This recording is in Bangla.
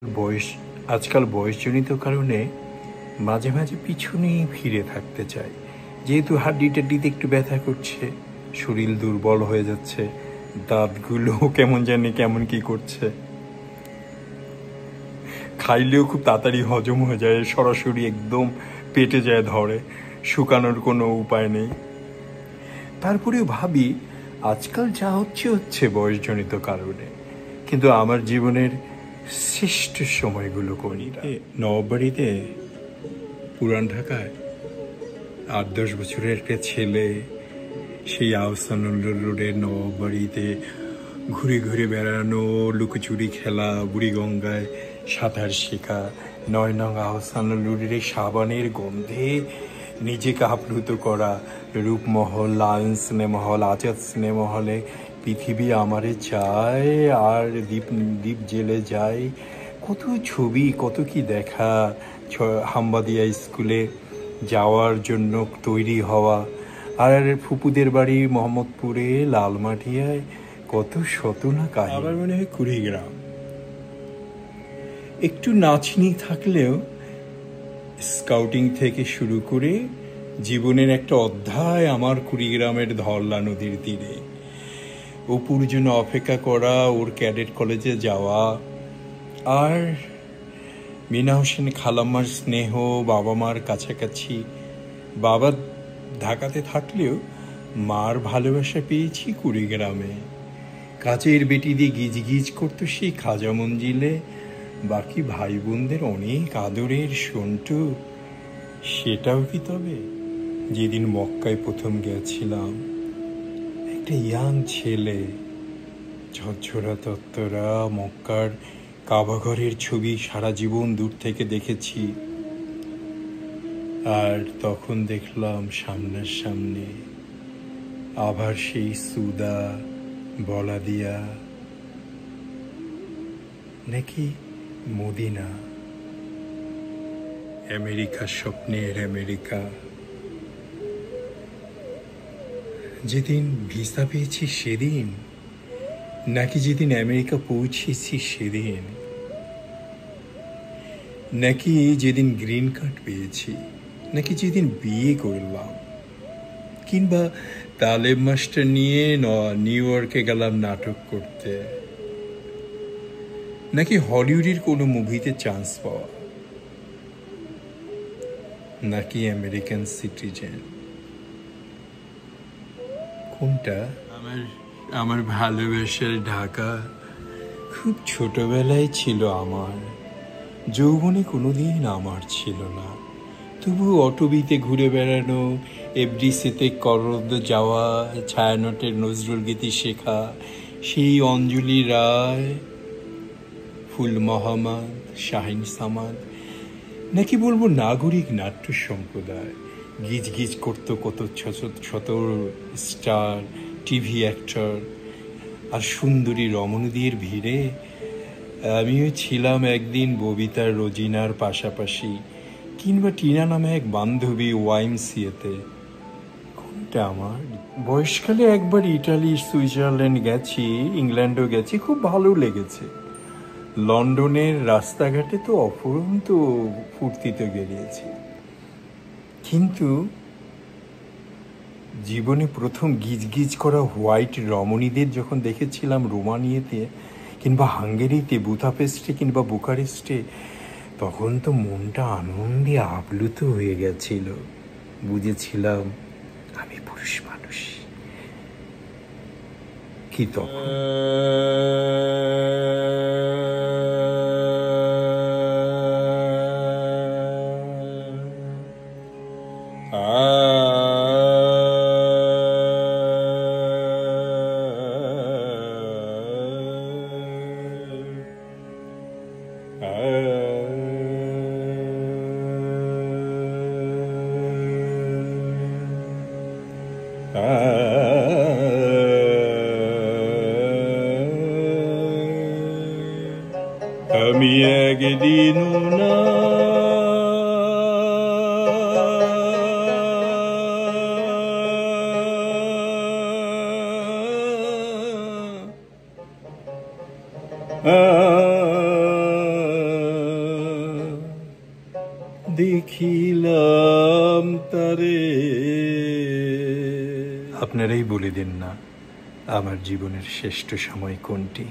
বয়স আজকাল বয়সজনিত কারণে মাঝে মাঝে পিছনেই ফিরে থাকতে চাই, যেহেতু হাড্ডিটাড্ডিতে একটু ব্যথা করছে, শরীর দুর্বল হয়ে যাচ্ছে, দাঁতগুলো কেমন জানি কেমন কি করছে, খাইলেও খুব তাড়াতাড়ি হজম হয়ে যায়, সরাসরি একদম পেটে যায় ধরে, শুকানোর কোনো উপায় নেই। তারপরেও ভাবি আজকাল যা হচ্ছে হচ্ছে বয়সজনিত কারণে, কিন্তু আমার জীবনের শ্রেষ্ঠ সময়গুলো কোনটা? নববাড়িতে, পুরান ঢাকায় ৮-১০ বছরের একটা ছেলে সেই আহসানুল্লাহ রোডের নববাড়িতে ঘুরে ঘুরে বেড়ানো, লুকোচুরি খেলা, বুড়িগঙ্গায় সাঁতার শেখা, ৯ নং আহসানুল্লাহ রোডের সাবানের গন্ধে নিজেকে আপ্লুত করা, Rupmahal, lion cinema hall, Azad cinema হলে পৃথিবী আমারে চায় আর দ্বীপ দ্বীপ জেলে যায়, কত ছবি, কত কি দেখা, হাম্বাদিয়া স্কুলে যাওয়ার জন্য তৈরি হওয়া, আর ফুপুদের বাড়ি মোহাম্মদপুরে লালমাটিয়ায় কত শত না কাহিনী। আবার মনে হয় কুড়িগ্রাম, একটু নাচনি থাকলেও স্কাউটিং থেকে শুরু করে জীবনের একটা অধ্যায় আমার কুড়িগ্রামের ধরলা নদীর তীরে, অপুর জন্য অপেক্ষা করা, ওর ক্যাডেট কলেজে যাওয়া, আর মিনা হোসেন খালাম্মার স্নেহ, বাবা মার কাছাকাছি। বাবা ঢাকাতে থাকলেও মার ভালোবাসা পেয়েছি কুড়িগ্রামে। কাচের বেটি দিয়ে গিজ গিজ করতো সেই খাজা মঞ্জিলে, বাকি ভাই বোনদের অনেক আদরের সন্টু। সেটাও কি তবে? যেদিন মক্কায় প্রথম গেছিলাম, একটা ইয়াং ছেলে, ঝরঝরা তত্ত্বরা, মক্কার কাবাঘরের ছবি সারা জীবন দূর থেকে দেখেছি, আর তখন দেখলাম সামনাসামনি আবার সেই সুদা, বলাদিয়া, নাকি মদিনা, আমেরিকা, স্বপ্নের আমেরিকা। যেদিন ভিসা পেয়েছি সেদিন, নাকি যেদিন আমেরিকা পৌঁছেছি সেদিন, নাকি যেদিন গ্রিন কার্ড পেয়েছি, নাকি যেদিন বিয়ে করলাম, কিংবা তালেব মাস্টার নিয়ে নিউ ইয়র্কে গেলাম নাটক করতে, নাকি হলিউডের কোনো মুভিতে চান্স পাওয়া, নাকি আমেরিকান সিটিজেন। কোনটা? আমার ভালোবাসার ঢাকা খুব ছোটবেলায় ছিল আমার, যৌবনে কোনোদিন আমার ছিল না। তবু অটোবিতে ঘুরে বেড়ানো, এফডিসিতে করদ যাওয়া, ছায়ানটের নজরুল গীতি শেখা, সেই অঞ্জলি রায়, ফুল মোহাম্মদ, শাহিন সামাদ, নাকি বলবো নাগরিক নাট্য সম্প্রদায়, গিজ গিজ করতো কত শত স্টার, টিভি অ্যাক্টর, আর সুন্দরী রমণীদের ভিড়ে আমিও ছিলাম একদিন ববিতার রোজিনার পাশাপাশি, কিংবা টিনা নামে এক বান্ধবী ওয়াইমসিএতে। কোনটা আমার? বয়সকালে একবার ইটালি, সুইজারল্যান্ড গেছি, ইংল্যান্ডও গেছি, খুব ভালো লেগেছে। লন্ডনের রাস্তাঘাটে তো অফুরন্ত ফুর্তিতে বেরিয়েছি, কিন্তু জীবনে প্রথম গিজ গিজ করা হোয়াইট রমণীদের যখন দেখেছিলাম রোমানিয়াতে, কিংবা হাঙ্গেরিতে, বুদাপেস্টে, কিংবা বুকারেস্টে, তখন তো মনটা আনন্দে আপ্লুত হয়ে গেছিল। বুঝেছিলাম আমি পুরুষ মানুষ। কি তখন? আমি একদিন না দেখিলাম তারে। আপনারাই বলে দিন না আমার জীবনের শ্রেষ্ঠ সময় কোনটি।